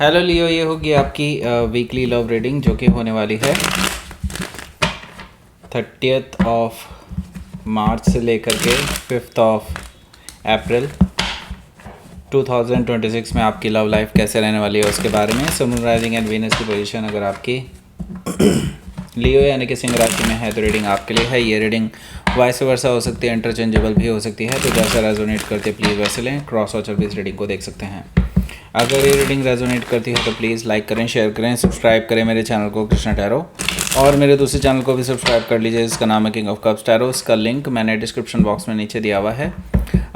Hello लियो, ये होगी आपकी वीकली लव रीडिंग जो कि होने वाली है 30th ऑफ मार्च से लेकर के 5th ऑफ अप्रैल 2026 में आपकी लव लाइफ कैसे रहने वाली है उसके बारे में। सन राइजिंग एंड वीनस की पोजीशन अगर आपकी लियो यानी कि सिंह राशि में है तो रीडिंग आपके लिए है। ये रीडिंग वाइस वर्सा हो सकती है, इंटरचेंजेबल भी हो सकती है, तो जैसा रेजोनेट करते प्लीज़ वैसे लें। क्रॉस वॉचर भी इस रीडिंग को देख सकते हैं। अगर ये रीडिंग रेजोनेट करती है तो प्लीज़ लाइक करें, शेयर करें, सब्सक्राइब करें मेरे चैनल को कृष्णा टैरो, और मेरे दूसरे चैनल को भी सब्सक्राइब कर लीजिए जिसका नाम है किंग ऑफ कप्स टैरो। उसका लिंक मैंने डिस्क्रिप्शन बॉक्स में नीचे दिया हुआ है।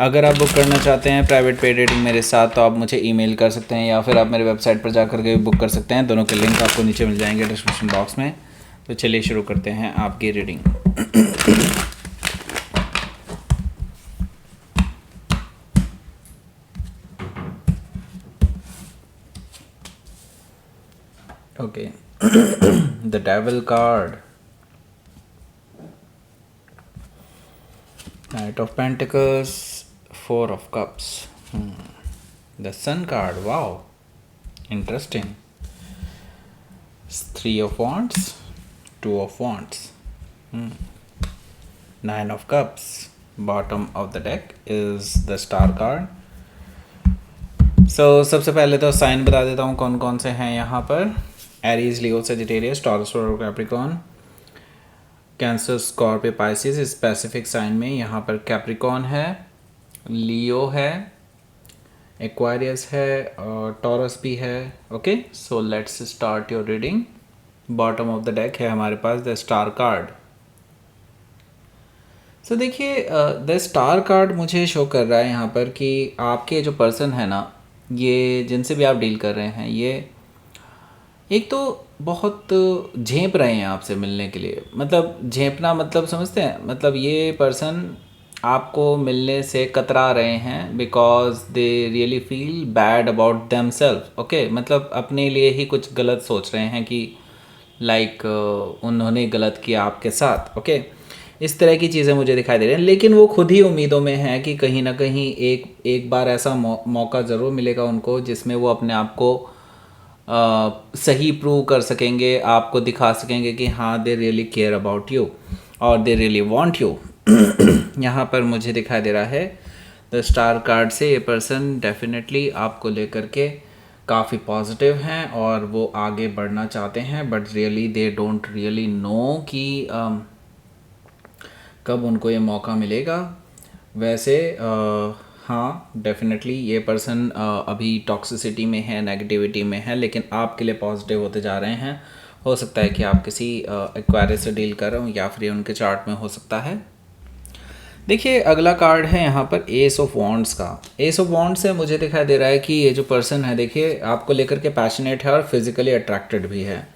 अगर आप बुक करना चाहते हैं प्राइवेट पेड रीडिंग मेरे साथ तो आप मुझे ईमेल कर सकते हैं या फिर आप मेरे वेबसाइट पर जा करके बुक कर सकते हैं। दोनों के लिंक आपको नीचे मिल जाएंगे डिस्क्रिप्शन बॉक्स में। तो चलिए शुरू करते हैं आपकी reading. Okay. The Devil card, Knight of Pentacles, Four of Cups, the Sun card, wow, interesting. Three of Wands, Two of Wands, Nine of Cups. Bottom of the deck is the Star card. सबसे पहले तो sign बता देता हूँ कौन कौन से हैं यहाँ पर। एरीज, लियो, सजिटेरियस, टॉरस और Capricorn, Cancer, Scorpio, Pisces. Specific sign में यहाँ पर कैप्रिकॉर्न है, लियो है, एक्वारियस है और टॉरस भी है। Okay, so let's start your reading. Bottom of the deck है हमारे पास द स्टार कार्ड। सो देखिए, द स्टार कार्ड मुझे शो कर रहा है यहाँ पर कि आपके जो पर्सन है ना, ये जिनसे भी आप डील कर रहे हैं, ये एक तो बहुत झेप रहे हैं आपसे मिलने के लिए। मतलब झेपना मतलब समझते हैं, मतलब ये पर्सन आपको मिलने से कतरा रहे हैं because they really feel bad about them self. Okay, मतलब अपने लिए ही कुछ गलत सोच रहे हैं कि लाइक उन्होंने गलत किया आपके साथ। ओके, इस तरह की चीज़ें मुझे दिखाई दे रही हैं, लेकिन वो खुद ही उम्मीदों में हैं कि कहीं ना कहीं एक बार ऐसा मौका ज़रूर मिलेगा उनको जिसमें वो अपने आप को सही प्रूव कर सकेंगे, आपको दिखा सकेंगे कि हाँ they really care about you और दे रियली वांट यू। यहाँ पर मुझे दिखाई दे रहा है द स्टार कार्ड से ये पर्सन डेफिनेटली आपको लेकर के काफ़ी पॉजिटिव हैं और वो आगे बढ़ना चाहते हैं, but really they don't really know कि कब उनको ये मौका मिलेगा। वैसे हाँ, डेफिनेटली ये पर्सन अभी टॉक्सिसिटी में है, नेगेटिविटी में है, लेकिन आपके लिए पॉजिटिव होते जा रहे हैं। हो सकता है कि आप किसी एक्वायरियस से डील कर रहे हो या फिर उनके चार्ट में हो सकता है। देखिए, अगला कार्ड है यहाँ पर एस ऑफ वॉन्ड्स का। एस ऑफ वॉन्ड्स से मुझे दिखाई दे रहा है कि ये जो पर्सन है, देखिए आपको लेकर के पैशनेट है और फिजिकली अट्रैक्टेड भी है,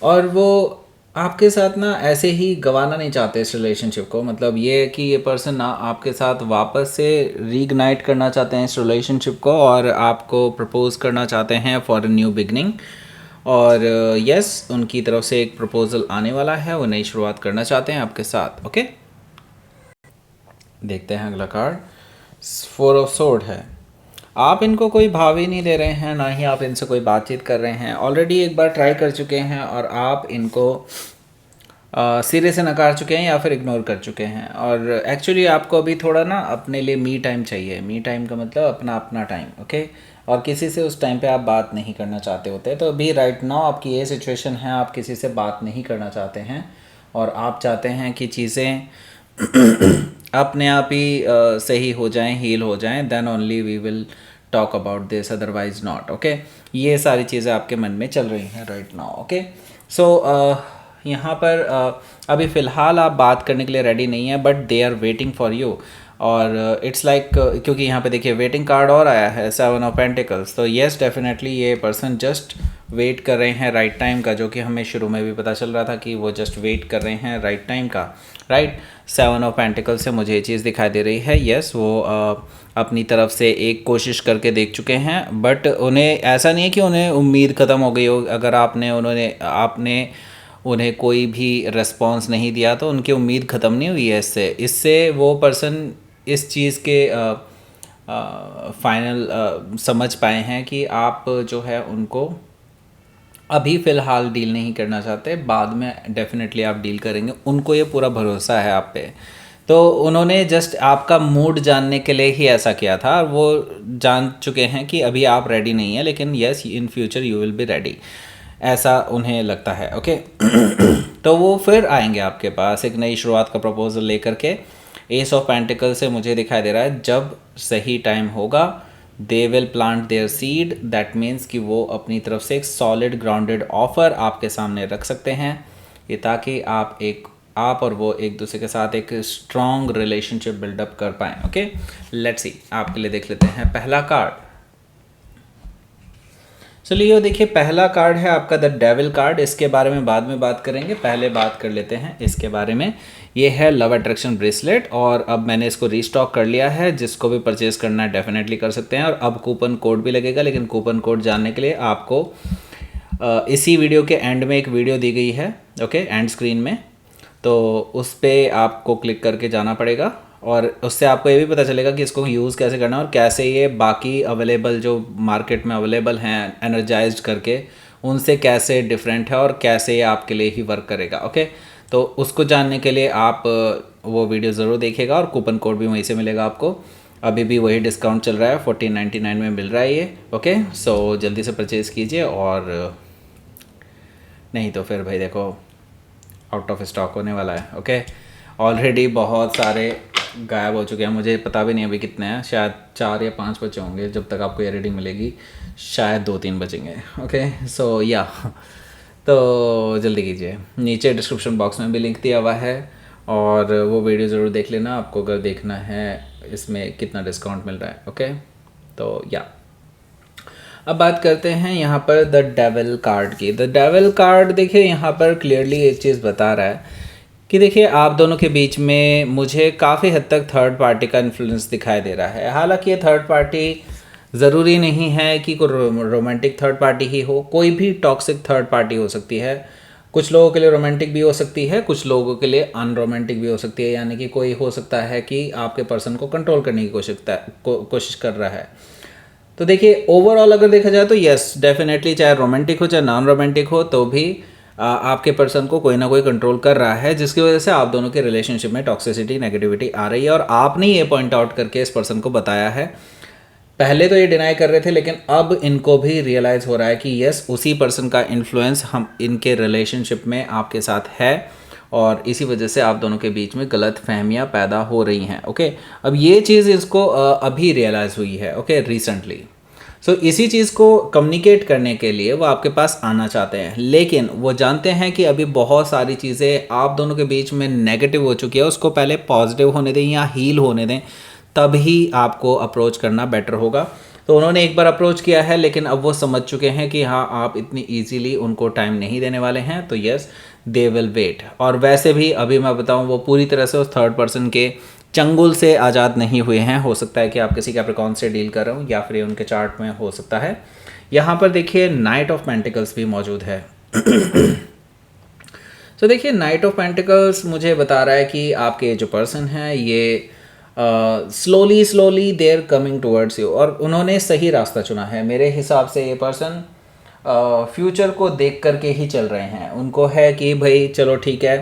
और वो आपके साथ ना ऐसे ही गंवाना नहीं चाहते इस रिलेशनशिप को। मतलब ये कि ये पर्सन ना आपके साथ वापस से रीइग्नाइट करना चाहते हैं इस रिलेशनशिप को और आपको प्रपोज करना चाहते हैं फॉर अ न्यू बिगनिंग। और यस, उनकी तरफ से एक प्रपोजल आने वाला है, वो नई शुरुआत करना चाहते हैं आपके साथ। ओके, देखते हैं अगला कार्ड। फोर ऑफ सोर्ड है। आप इनको कोई भाव ही नहीं दे रहे हैं, ना ही आप इनसे कोई बातचीत कर रहे हैं। ऑलरेडी एक बार ट्राई कर चुके हैं और आप इनको सिरे से नकार चुके हैं या फिर इग्नोर कर चुके हैं। और एक्चुअली आपको अभी थोड़ा ना अपने लिए मी टाइम चाहिए। मी टाइम का मतलब अपना अपना टाइम। ओके, और किसी से उस टाइम पे आप बात नहीं करना चाहते होते। तो अभी राइट नाउ आपकी ये सिचुएशन है, आप किसी से बात नहीं करना चाहते हैं और आप चाहते हैं कि चीज़ें अपने आप ही सही हो जाएं, हील हो जाएं, then only we will talk about this, otherwise not. Okay, ये सारी चीज़ें आपके मन में चल रही हैं राइट नाउ। ओके, सो यहाँ पर अभी फ़िलहाल आप बात करने के लिए रेडी नहीं है, but they are waiting for you. और इट्स लाइक क्योंकि यहाँ पे देखिए वेटिंग कार्ड और आया है, 7 ऑफ पेंटिकल्स। तो येस, डेफिनेटली ये पर्सन जस्ट वेट कर रहे हैं राइट टाइम का, जो कि हमें शुरू में भी पता चल रहा था कि वो जस्ट वेट कर रहे हैं राइट टाइम का। राइट, 7 ऑफ पेंटिकल्स से मुझे ये चीज़ दिखाई दे रही है। येस, वो अपनी तरफ से एक कोशिश करके देख चुके हैं, बट उन्हें ऐसा नहीं है कि उन्हें उम्मीद ख़त्म हो गई हो। अगर आपने उन्हें कोई भी रिस्पॉन्स नहीं दिया तो उनकी उम्मीद ख़त्म नहीं हुई है इससे। वो पर्सन इस चीज़ के फाइनल समझ पाए हैं कि आप जो है उनको अभी फ़िलहाल डील नहीं करना चाहते, बाद में डेफिनेटली आप डील करेंगे, उनको ये पूरा भरोसा है आप पे। तो उन्होंने जस्ट आपका मूड जानने के लिए ही ऐसा किया था, और वो जान चुके हैं कि अभी आप रेडी नहीं हैं, लेकिन yes in future you will be ready, ऐसा उन्हें लगता है। ओके तो वो फिर आएंगे आपके पास एक नई शुरुआत का प्रपोजल लेकर के। एस ऑफ पेंटिकल से मुझे दिखाई दे रहा है जब सही टाइम होगा they will plant there seed, that means कि वो अपनी तरफ से एक सॉलिड ग्राउंडेड ऑफर आपके सामने रख सकते हैं, ये ताकि आप और वो एक दूसरे के साथ एक स्ट्रॉन्ग रिलेशनशिप बिल्डअप कर पाएँ। ओके लेट्स सी, आपके लिए देख लेते हैं पहला कार्ड। चलिए देखिए, पहला कार्ड है आपका द डेविल कार्ड। इसके बारे में बाद में बात करेंगे, पहले बात कर लेते हैं इसके बारे में। ये है लव अट्रैक्शन ब्रेसलेट, और अब मैंने इसको रीस्टॉक कर लिया है। जिसको भी परचेज करना है डेफिनेटली कर सकते हैं, और अब कूपन कोड भी लगेगा, लेकिन कूपन कोड जानने के लिए आपको इसी वीडियो के एंड में एक वीडियो दी गई है, ओके एंड स्क्रीन में, तो उस पर आपको क्लिक करके जाना पड़ेगा, और उससे आपको ये भी पता चलेगा कि इसको यूज़ कैसे करना है और कैसे ये बाकी अवेलेबल जो मार्केट में अवेलेबल हैं एनर्जाइज्ड करके उनसे कैसे डिफरेंट है और कैसे ये आपके लिए ही वर्क करेगा। ओके तो उसको जानने के लिए आप वो वीडियो ज़रूर देखिएगा, और कूपन कोड भी वहीं से मिलेगा आपको। अभी भी वही डिस्काउंट चल रहा है, 1499 में मिल रहा है ये। ओके सो जल्दी से परचेज़ कीजिए, और नहीं तो फिर भाई देखो आउट ऑफ स्टॉक होने वाला है। ओके ऑलरेडी बहुत सारे गायब हो चुके हैं, मुझे पता भी नहीं अभी कितने हैं, शायद 4 या 5 बचे होंगे। जब तक आपको ये रीडिंग मिलेगी शायद 2-3 बचेंगे। ओके सो या तो जल्दी कीजिए, नीचे डिस्क्रिप्शन बॉक्स में भी लिंक दिया हुआ है, और वो वीडियो ज़रूर देख लेना आपको अगर देखना है इसमें कितना डिस्काउंट मिल रहा है। ओके तो या अब बात करते हैं यहाँ पर द डेविल कार्ड की। द डेविल कार्ड देखिए यहाँ पर क्लियरली एक चीज़ बता रहा है कि देखिए आप दोनों के बीच में मुझे काफ़ी हद तक थर्ड पार्टी का इन्फ्लुएंस दिखाई दे रहा है। हालांकि ये थर्ड पार्टी ज़रूरी नहीं है कि कोई रोमांटिक थर्ड पार्टी ही हो, कोई भी टॉक्सिक थर्ड पार्टी हो सकती है। कुछ लोगों के लिए रोमांटिक भी हो सकती है, कुछ लोगों के लिए अनरोमांटिक भी हो सकती है, यानी कि कोई हो सकता है कि आपके पर्सन को कंट्रोल करने की कोशिश कर रहा है। तो देखिए ओवरऑल अगर देखा जाए तो यस डेफिनेटली, चाहे रोमांटिक हो चाहे नॉन रोमांटिक हो, तो भी आपके पर्सन को कोई ना कोई कंट्रोल कर रहा है, जिसकी वजह से आप दोनों के रिलेशनशिप में टॉक्सिसिटी नेगेटिविटी आ रही है। और आपने ये पॉइंट आउट करके इस पर्सन को बताया है। पहले तो ये डिनाई कर रहे थे, लेकिन अब इनको भी रियलाइज़ हो रहा है कि यस उसी पर्सन का इन्फ्लुएंस हम इनके रिलेशनशिप में आपके साथ है, और इसी वजह से आप दोनों के बीच में गलत फहमियाँ पैदा हो रही हैं। ओके अब ये चीज़ इसको अभी रियलाइज़ हुई है, ओके रिसेंटली। सो इसी चीज़ को कम्युनिकेट करने के लिए वो आपके पास आना चाहते हैं, लेकिन वो जानते हैं कि अभी बहुत सारी चीज़ें आप दोनों के बीच में नेगेटिव हो चुकी है, उसको पहले पॉजिटिव होने दें या हील होने दें, तभी आपको अप्रोच करना बेटर होगा। तो उन्होंने एक बार अप्रोच किया है, लेकिन अब वो समझ चुके हैं कि हाँ आप इतनी ईजीली उनको टाइम नहीं देने वाले हैं, तो यस दे विल वेट। और वैसे भी अभी मैं बताऊँ वो पूरी तरह से उस थर्ड पर्सन के चंगुल से आज़ाद नहीं हुए हैं। हो सकता है कि आप किसी कैप्रिकॉर्न से डील कर रहे हो, या फिर उनके चार्ट में हो सकता है। यहाँ पर देखिए नाइट ऑफ पेंटिकल्स भी मौजूद है। तो देखिए नाइट ऑफ पेंटिकल्स मुझे बता रहा है कि आपके जो पर्सन हैं ये slowly there coming towards you, और उन्होंने सही रास्ता चुना है मेरे हिसाब से। ये पर्सन फ्यूचर को देख करके ही चल रहे हैं। उनको है कि भाई चलो ठीक है,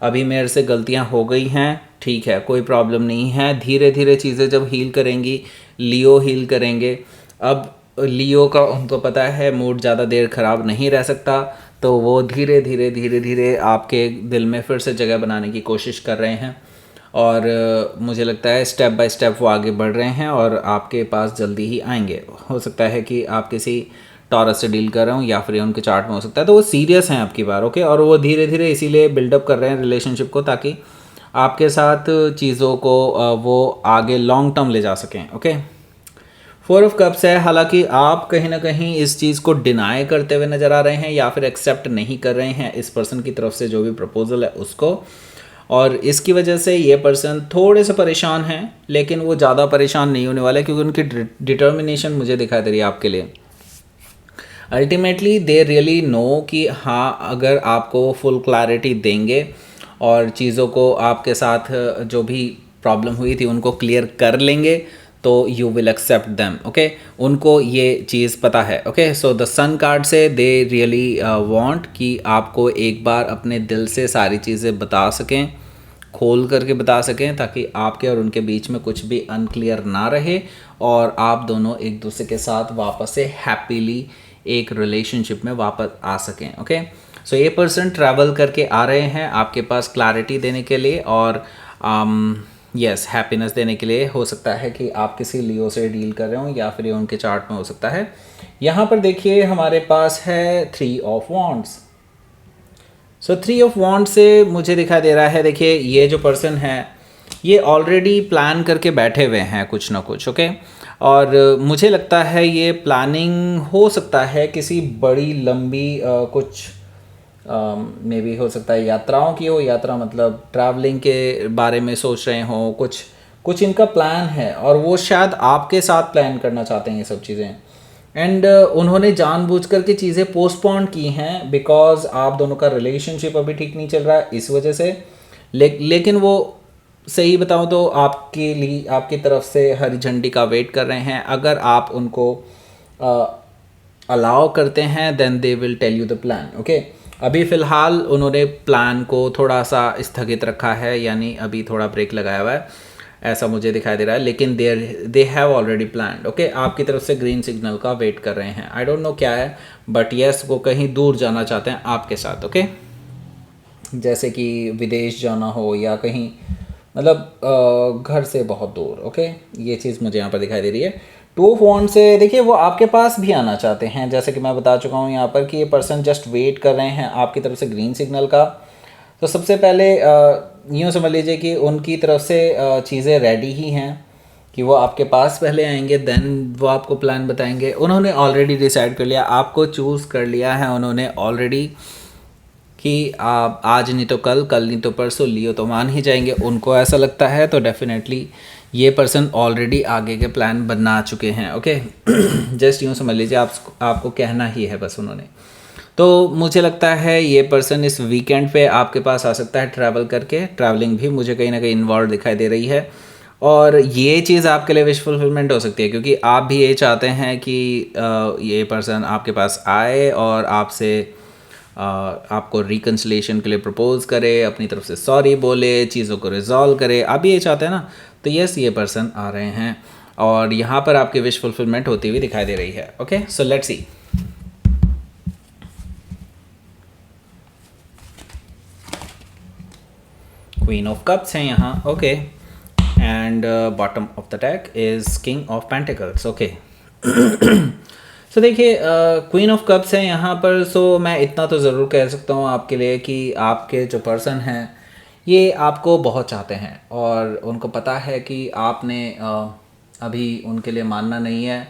अभी मेरे से गलतियां हो गई हैं, ठीक है कोई प्रॉब्लम नहीं है, धीरे धीरे चीज़ें जब हील करेंगी, लियो हील करेंगे। अब लियो का उनको पता है मूड ज़्यादा देर ख़राब नहीं रह सकता, तो वो धीरे धीरे आपके दिल में फिर से जगह बनाने की कोशिश कर रहे हैं, और मुझे लगता है स्टेप बाय स्टेप वो आगे बढ़ रहे हैं और आपके पास जल्दी ही आएंगे। हो सकता है कि आप किसी टॉरस से डील कर रहे हो, या फिर उनके चार्ट में हो सकता है, तो वो सीरियस हैं आपकी बार। ओके और वो धीरे धीरे इसीलिए बिल्डअप कर रहे हैं रिलेशनशिप को, ताकि आपके साथ चीज़ों को वो आगे लॉन्ग टर्म ले जा सकें। ओके 4 ऑफ कप्स है। हालांकि आप कहीं ना कहीं इस चीज़ को डिनाई करते हुए नज़र आ रहे हैं, या फिर एक्सेप्ट नहीं कर रहे हैं इस पर्सन की तरफ से जो भी प्रपोजल है उसको, और इसकी वजह से ये पर्सन थोड़े से परेशान हैं, लेकिन वो ज़्यादा परेशान नहीं होने वाले, क्योंकि उनकी डिटर्मिनेशन मुझे दिखाई दे रही है आपके लिए। अल्टीमेटली दे रियली नो कि हाँ अगर आपको फुल क्लैरिटी देंगे और चीज़ों को आपके साथ जो भी प्रॉब्लम हुई थी उनको क्लियर कर लेंगे, तो you will accept them. Okay, उनको ये चीज़ पता है। Okay, so the sun card से दे रियली वांट कि आपको एक बार अपने दिल से सारी चीज़ें बता सकें, खोल करके बता सकें, ताकि आपके और उनके बीच में कुछ भी अनक्लियर ना रहे और आप दोनों एक दूसरे के साथ वापस से हैप्पीली एक रिलेशनशिप में वापस आ सकें। ओके, सो ये पर्सन ट्रैवल करके आ रहे हैं आपके पास क्लैरिटी देने के लिए और यस हैप्पीनेस देने के लिए। हो सकता है कि आप किसी लियो से डील कर रहे हो या फिर ये उनके चार्ट में हो सकता है। यहाँ पर देखिए हमारे पास है 3 ऑफ वॉन्ड्स। सो 3 ऑफ वॉन्ड से मुझे दिखाई दे रहा है, देखिए ये जो पर्सन है ये ऑलरेडी प्लान करके बैठे हुए हैं कुछ ना कुछ। ओके, और मुझे लगता है ये प्लानिंग हो सकता है किसी बड़ी लंबी कुछ मे बी हो सकता है यात्राओं की हो। यात्रा मतलब ट्रैवलिंग के बारे में सोच रहे हो, कुछ इनका प्लान है और वो शायद आपके साथ प्लान करना चाहते हैं ये सब चीज़ें। एंड उन्होंने जानबूझकर के चीज़ें पोस्टपोन की हैं बिकॉज आप दोनों का रिलेशनशिप अभी ठीक नहीं चल रहा है इस वजह से। लेकिन वो सही बताऊं तो आपके लिए आपकी तरफ से हरी झंडी का वेट कर रहे हैं। अगर आप उनको अलाउ करते हैं then they will tell you the plan. Okay, अभी फ़िलहाल उन्होंने प्लान को थोड़ा सा स्थगित रखा है, यानी अभी थोड़ा ब्रेक लगाया हुआ है ऐसा मुझे दिखाई दे रहा है, लेकिन they have already planned. Okay, आपकी तरफ से ग्रीन सिग्नल का वेट कर रहे हैं। आई डोंट नो क्या है, बट येस वो कहीं दूर जाना चाहते हैं आपके साथ। ओके, जैसे कि विदेश जाना हो या कहीं मतलब घर से बहुत दूर। ओके, ये चीज़ मुझे यहाँ पर दिखाई दे रही है। 2 ऑफ वॉन्ड से देखिए वो आपके पास भी आना चाहते हैं, जैसे कि मैं बता चुका हूँ यहाँ पर कि ये पर्सन जस्ट वेट कर रहे हैं आपकी तरफ से ग्रीन सिग्नल का। तो सबसे पहले यूँ समझ लीजिए कि उनकी तरफ से चीज़ें रेडी ही हैं कि वो आपके पास पहले आएंगे, देन वो आपको प्लान बताएंगे। उन्होंने ऑलरेडी डिसाइड कर लिया, आपको चूज़ कर लिया है उन्होंने ऑलरेडी कि आप आज नहीं तो कल, कल नहीं तो परसों लियो तो मान ही जाएंगे। उनको ऐसा लगता है तो डेफिनेटली ये पर्सन ऑलरेडी आगे के प्लान बना चुके हैं। ओके, जस्ट यूँ समझ लीजिए आपको कहना ही है बस उन्होंने। तो मुझे लगता है ये पर्सन इस वीकेंड पे आपके पास आ सकता है ट्रैवल करके। ट्रैवलिंग भी मुझे कहीं ना कहीं इन्वॉल्व दिखाई दे रही है और ये चीज़ आपके लिए विश फुलफिलमेंट हो सकती है, क्योंकि आप भी ये चाहते हैं कि ये पर्सन आपके पास आए और आपसे आपको रिकन्सिलेशन के लिए प्रपोज करे, अपनी तरफ से सॉरी बोले, चीज़ों को रिजॉल्व करे। आप भी ये चाहते हैं ना, तो यस ये पर्सन आ रहे हैं और यहाँ पर आपकी विश फुलफिलमेंट होती हुई दिखाई दे रही है। Okay, so let's see. Queen of cups हैं यहाँ। Okay, and bottom of the deck is king of pentacles. Okay, so देखिए क्वीन ऑफ कप्स है यहाँ पर। सो मैं इतना तो ज़रूर कह सकता हूँ आपके लिए कि आपके जो पर्सन हैं ये आपको बहुत चाहते हैं और उनको पता है कि आपने अभी उनके लिए मानना नहीं है,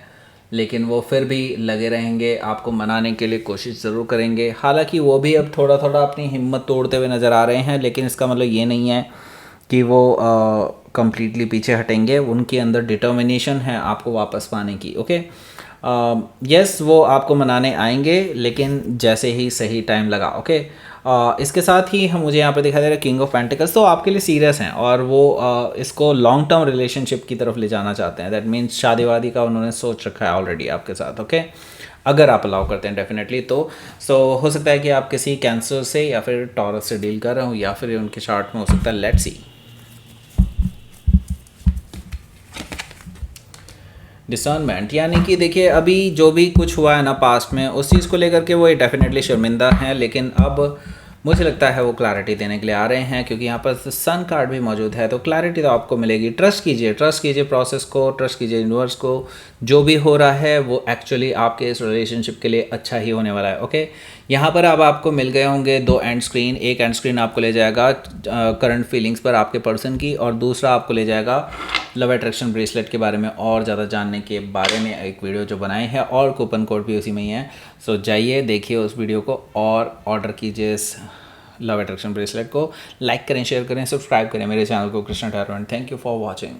लेकिन वो फिर भी लगे रहेंगे, आपको मनाने के लिए कोशिश ज़रूर करेंगे। हालांकि वो भी अब थोड़ा थोड़ा अपनी हिम्मत तोड़ते हुए नज़र आ रहे हैं, लेकिन इसका मतलब ये नहीं है कि वो कम्प्लीटली पीछे हटेंगे। उनके अंदर डिटर्मिनेशन है आपको वापस पाने की। ओके, यस वो आपको मनाने आएंगे, लेकिन जैसे ही सही टाइम लगा। ओके, इसके साथ ही हम मुझे यहाँ पर दिखाई दे रहा है किंग ऑफ पेंटिकल्स। तो आपके लिए सीरियस हैं और वो इसको लॉन्ग टर्म रिलेशनशिप की तरफ ले जाना चाहते हैं। दैट मीन्स शादी वादी का उन्होंने सोच रखा है ऑलरेडी आपके साथ। ओके, अगर आप अलाउ करते हैं डेफिनेटली तो। सो हो सकता है कि आप किसी कैंसर से या फिर टॉरस से डील कर रहे हो, या फिर उनके चार्ट में हो सकता है। Let's see. डिसर्नमेंट, यानी कि देखिए अभी जो भी कुछ हुआ है ना पास्ट में, उस चीज़ को लेकर के वो डेफिनेटली शर्मिंदा हैं, लेकिन अब मुझे लगता है वो क्लैरिटी देने के लिए आ रहे हैं, क्योंकि यहाँ पर सन कार्ड भी मौजूद है। तो क्लैरिटी तो आपको मिलेगी। ट्रस्ट कीजिए प्रोसेस को, ट्रस्ट कीजिए यूनिवर्स को। जो भी हो रहा है वो एक्चुअली आपके इस रिलेशनशिप के लिए अच्छा ही होने वाला है। ओके, यहाँ पर अब आपको मिल गए होंगे 2 एंड स्क्रीन। एक एंड स्क्रीन आपको ले जाएगा करंट फीलिंग्स पर आपके पर्सन की, और दूसरा आपको ले जाएगा लव अट्रैक्शन ब्रेसलेट के बारे में और ज़्यादा जानने के बारे में एक वीडियो जो बनाए हैं, और कूपन कोड भी उसी में ही है। सो जाइए देखिए उस वीडियो को और ऑर्डर कीजिए इस लव अट्रैक्शन ब्रेसलेट को। लाइक करें, शेयर करें, सब्सक्राइब करें मेरे चैनल को Krishna tarot. Thank you for watching.